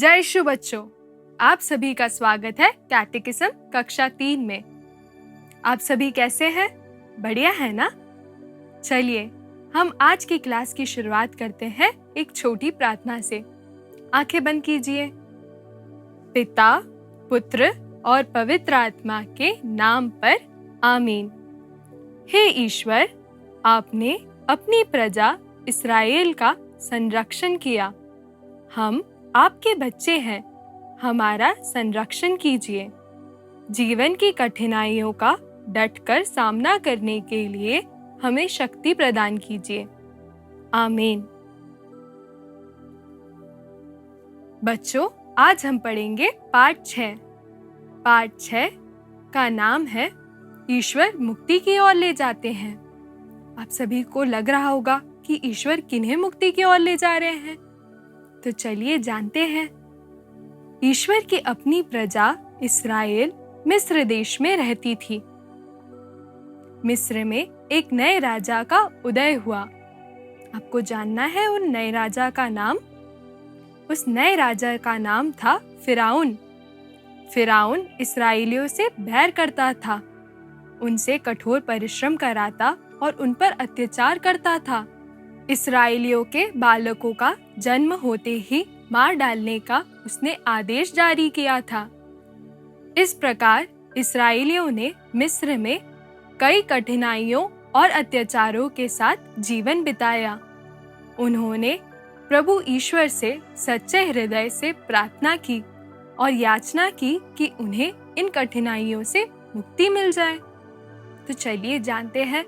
जय यीशु बच्चों, आप सभी का स्वागत है कैटेकिज्म कक्षा 3 में। आप सभी कैसे हैं? बढ़िया है ना? चलिए हम आज की क्लास की शुरुआत करते हैं एक छोटी प्रार्थना से। आंखें बंद कीजिए। पिता, पुत्र और पवित्र आत्मा के नाम पर आमीन। हे ईश्वर, आपने अपनी प्रजा इस्राएल का संरक्षण किया। हम आपके बच्चे हैं, हमारा संरक्षण कीजिए। जीवन की कठिनाइयों का डटकर सामना करने के लिए हमें शक्ति प्रदान कीजिए। आमीन। बच्चों, आज हम पढ़ेंगे पाठ 6। पाठ 6 का नाम है ईश्वर मुक्ति की ओर ले जाते हैं। आप सभी को लग रहा होगा कि ईश्वर किन्हें मुक्ति की ओर ले जा रहे हैं, तो चलिए जानते हैं। ईश्वर की अपनी प्रजा इस्राएल मिस्र देश में रहती थी। मिस्र में एक नए राजा का उदय हुआ। आपको जानना है उन नए राजा का नाम? उस नए राजा का नाम था फिरौन। फिरौन इस्राएलियों से बैर करता था, उनसे कठोर परिश्रम कराता और उन पर अत्याचार करता था। इस्राएलियों के बालकों का जन्म होते ही मार डालने का उसने आदेश जारी किया था। इस प्रकार इस्राएलियों ने मिस्र में कई कठिनाइयों और अत्याचारों के साथ जीवन बिताया। उन्होंने प्रभु ईश्वर से सच्चे हृदय से प्रार्थना की और याचना की कि उन्हें इन कठिनाइयों से मुक्ति मिल जाए। तो चलिए जानते हैं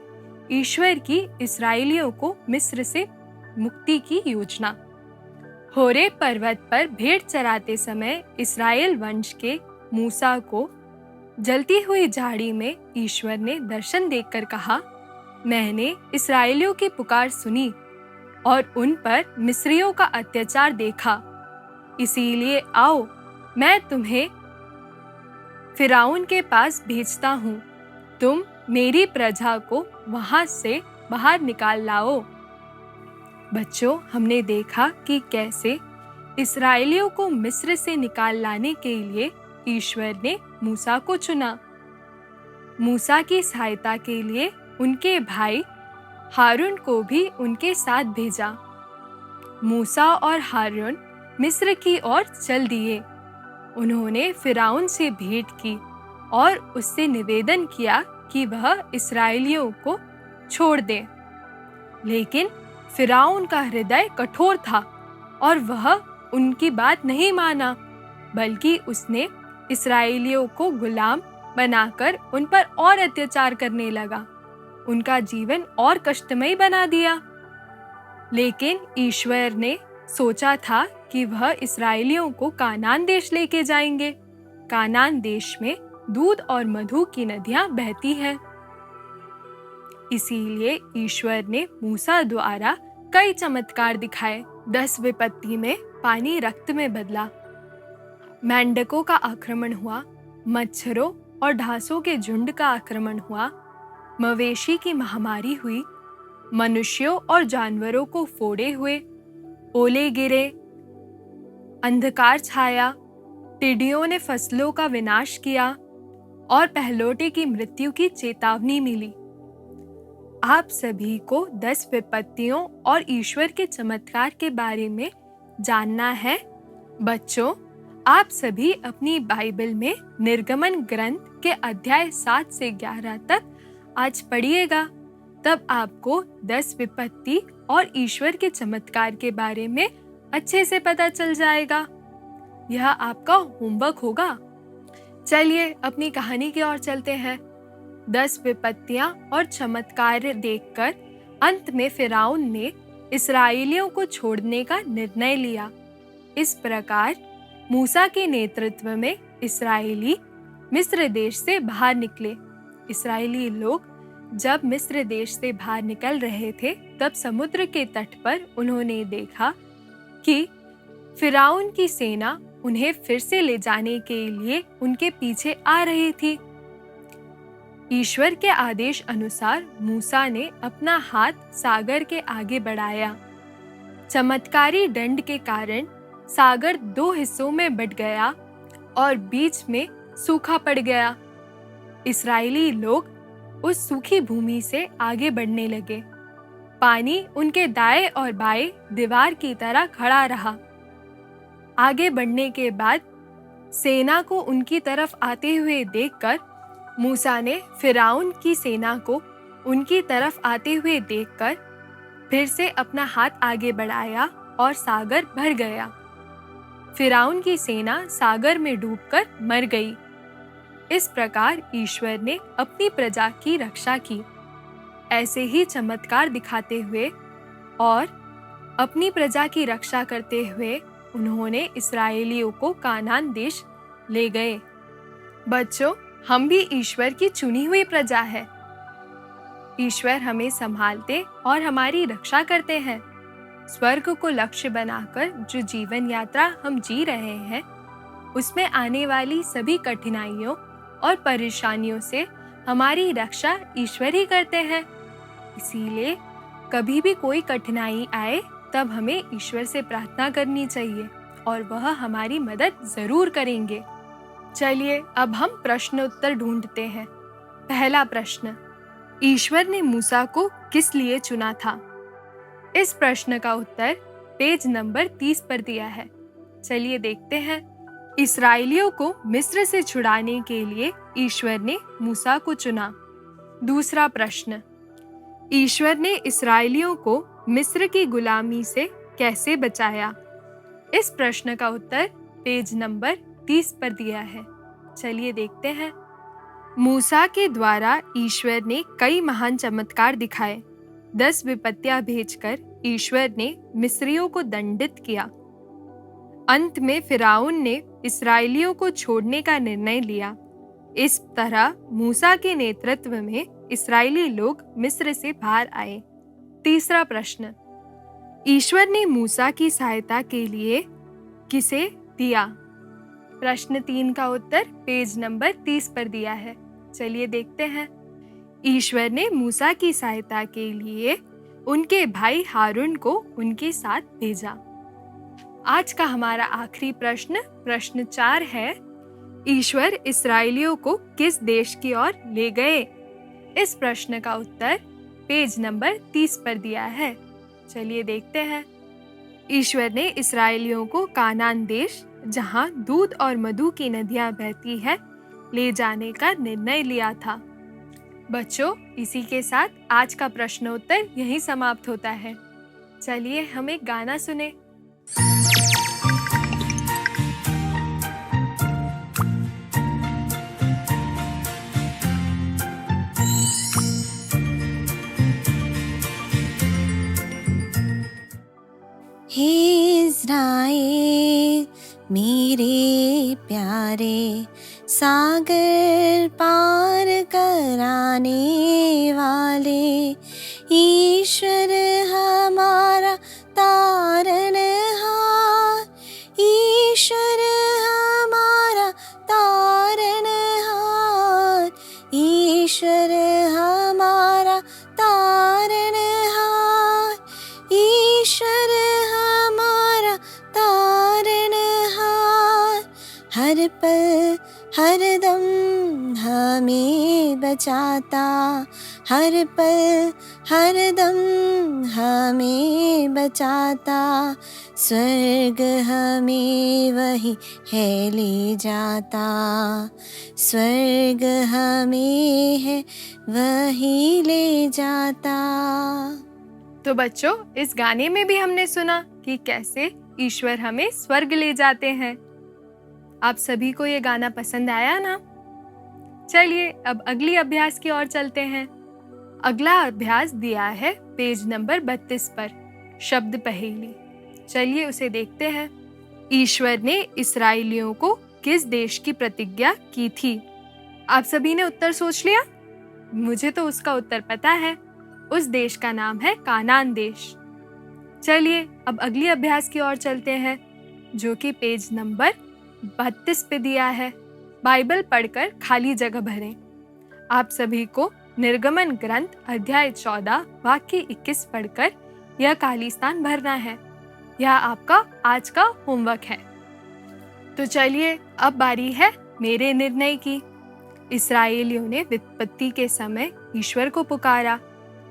ईश्वर की इस्राएलियों को मिस्र से मुक्ति की योजना। होरेब पर्वत पर भेड़ चराते समय इस्राएल वंश के मूसा को जलती हुई झाड़ी में ईश्वर ने दर्शन देकर कहा, मैंने इस्राएलियों की पुकार सुनी और उन पर मिस्रियों का अत्याचार देखा। इसीलिए आओ, मैं तुम्हें फिरौन के पास भेजता हूँ। तुम मेरी प्रजा को वहां से बाहर निकाल लाओ। बच्चों, हमने देखा कि कैसे इस्राएलियों को मिस्र से निकाल लाने के लिए ईश्वर ने मूसा को चुना। मूसा की सहायता के लिए उनके भाई हारून को भी उनके साथ भेजा। मूसा और हारून मिस्र की ओर चल दिए। उन्होंने फिरौन से भेंट की और उससे निवेदन किया कि वह इस्राएलियों को छोड़ दे। लेकिन फिरौन का हृदय कठोर था और वह उनकी बात नहीं माना, बल्कि उसने इस्राएलियों को गुलाम बनाकर उन पर और अत्याचार करने लगा। उनका जीवन और कष्टमय बना दिया। लेकिन ईश्वर ने सोचा था कि वह इस्राएलियों को कानान देश लेके जाएंगे। कानान देश में दूध और मधु की नदियां बहती हैं। इसीलिए ईश्वर ने मूसा द्वारा कई चमत्कार दिखाए। 10 विपत्ति में पानी रक्त में बदला, मेंढकों का आक्रमण हुआ, मच्छरों और ढांसों के झुंड का आक्रमण हुआ, मवेशी की महामारी हुई, मनुष्यों और जानवरों को फोड़े हुए, ओले गिरे, अंधकार छाया, टिड्डियों ने फसलों का विनाश किया और पहलौठे की मृत्यु की चेतावनी मिली। आप सभी को 10 विपत्तियों और ईश्वर के चमत्कार के बारे में जानना है। बच्चों, आप सभी अपनी बाइबल में निर्गमन ग्रंथ के अध्याय 7 से 11 तक आज पढ़िएगा। तब आपको 10 विपत्ति और ईश्वर के चमत्कार के बारे में अच्छे से पता चल जाएगा। यह आपका होमवर्क होगा। चलिए अपनी कहानी की ओर चलते हैं। 10 विपत्तियां और चमत्कार देखकर अंत में फिरौन ने इस्राएलियों को छोड़ने का निर्णय लिया। इस प्रकार मूसा के नेतृत्व में इस्राएली मिस्र देश से बाहर निकले। इस्राएली लोग जब मिस्र देश से बाहर निकल रहे थे, तब समुद्र के तट पर उन्होंने देखा कि फिरौन की सेना उन्हें फिर से ले जाने के लिए उनके पीछे आ रही थी। ईश्वर के आदेश अनुसार मूसा ने अपना हाथ सागर के आगे बढ़ाया। चमत्कारी दंड के कारण सागर दो हिस्सों में बट गया और बीच में सूखा पड़ गया। इस्राएली लोग उस सूखी भूमि से आगे बढ़ने लगे। पानी उनके दाएं और बाएं दीवार की तरह खड़ा रहा। आगे बढ़ने के बाद सेना को उनकी तरफ आते हुए देखकर मूसा ने फिरौन की सेना को उनकी तरफ आते हुए देखकर फिर से अपना हाथ आगे बढ़ाया और सागर भर गया। फिरौन की सेना सागर में डूबकर मर गई। इस प्रकार ईश्वर ने अपनी प्रजा की रक्षा की। ऐसे ही चमत्कार दिखाते हुए और अपनी प्रजा की रक्षा करते हुए उन्होंने इस्राएलियों को कानान देश ले गए। बच्चों, हम भी ईश्वर की चुनी हुई प्रजा है। ईश्वर हमें संभालते और हमारी रक्षा करते हैं। स्वर्ग को लक्ष्य बनाकर जो जीवन यात्रा हम जी रहे हैं, उसमें आने वाली सभी कठिनाइयों और परेशानियों से हमारी रक्षा ईश्वर ही करते हैं। इसीलिए कभी भी कोई कठिनाई आए तब हमें ईश्वर से प्रार्थना करनी चाहिए और वह हमारी मदद जरूर करेंगे। चलिए अब हम प्रश्न उत्तर ढूंढते हैं। पहला प्रश्न, ईश्वर ने मूसा को किस लिए चुना था? इस प्रश्न का उत्तर पेज नंबर 30 पर दिया है। चलिए देखते हैं। इस्राएलियों को मिस्र से छुड़ाने के लिए ईश्वर ने मूसा को चुना। दूसरा प्रश्न, ईश्वर ने इस्राएलियों को मिस्र की गुलामी से कैसे बचाया? इस प्रश्न का उत्तर पेज नंबर 30 पर दिया है। चलिए देखते हैं। मूसा के द्वारा ईश्वर ने कई महान चमत्कार दिखाए। 10 विपत्तियां भेजकर ईश्वर ने मिस्रियों को दंडित किया। अंत में फिरौन ने इस्राएलियों को छोड़ने का निर्णय लिया। इस तरह मूसा के नेतृत्व में इस्राएली लोग मिस्र से बाहर आए। तीसरा प्रश्न, ईश्वर ने मूसा की सहायता के लिए किसे दिया? प्रश्न 3 का उत्तर पेज नंबर 30 पर दिया है। चलिए देखते हैं। ईश्वर ने मूसा की सहायता के लिए उनके भाई हारून को उनके साथ भेजा। आज का हमारा आखिरी प्रश्न, प्रश्न 4 है, ईश्वर इस्राएलियों को किस देश की ओर ले गए? इस प्रश्न का उत्तर पेज नंबर 30 पर दिया है। चलिए देखते हैं। ईश्वर ने इस्राएलियों को कानान देश, जहां दूध और मधु की नदियां बहती है, ले जाने का निर्णय लिया था। बच्चों, इसी के साथ आज का प्रश्नोत्तर यहीं समाप्त होता है। चलिए हम एक गाना सुने। हे इज़राइल मेरे प्यारे, सागर पार कराने वाले, ईश्वर हमारा तारनहार, ईश्वर हमारा तारनहार, ईश्वर हमारा तारनहार, ईश्वर हमारा तारनहार, हर पल हर दम हमें बचाता, हर पल हर दम हमें बचाता, स्वर्ग हमें वही है ले जाता, स्वर्ग हमें है वही ले जाता। तो बच्चों, इस गाने में भी हमने सुना कि कैसे ईश्वर हमें स्वर्ग ले जाते हैं। आप सभी को ये गाना पसंद आया ना? चलिए अब अगली अभ्यास की ओर चलते हैं। अगला अभ्यास दिया है पेज नंबर 32 पर, शब्द पहेली। चलिए उसे देखते हैं। ईश्वर ने इस्राएलियों को किस देश की प्रतिज्ञा की थी? आप सभी ने उत्तर सोच लिया? मुझे तो उसका उत्तर पता है। उस देश का नाम है कानान देश। चलिए अब अगली अभ्यास की ओर चलते हैं, जो कि पेज नंबर 32 पे दिया है। बाइबल पढ़कर खाली जगह भरें। आप सभी को निर्गमन ग्रंथ अध्याय 14 वाक्य 21 पढ़कर यह खाली स्थान भरना है। यह आपका आज का होमवर्क है। तो चलिए अब बारी है मेरे निर्णय की। इस्राएलियों ने विपत्ति के समय ईश्वर को पुकारा।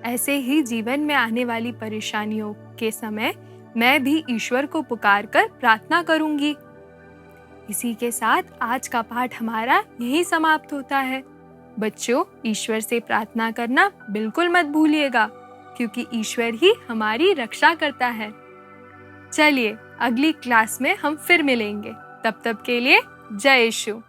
ऐसे ही जीवन में आने वाली परेशानियों के समय मैं भी ईश्वर को पुकार कर प्रार्थना करूंगी। इसी के साथ आज का पाठ हमारा यही समाप्त होता है। बच्चों, ईश्वर से प्रार्थना करना बिल्कुल मत भूलिएगा, क्योंकि ईश्वर ही हमारी रक्षा करता है। चलिए अगली क्लास में हम फिर मिलेंगे। तब तक के लिए जय यीशु।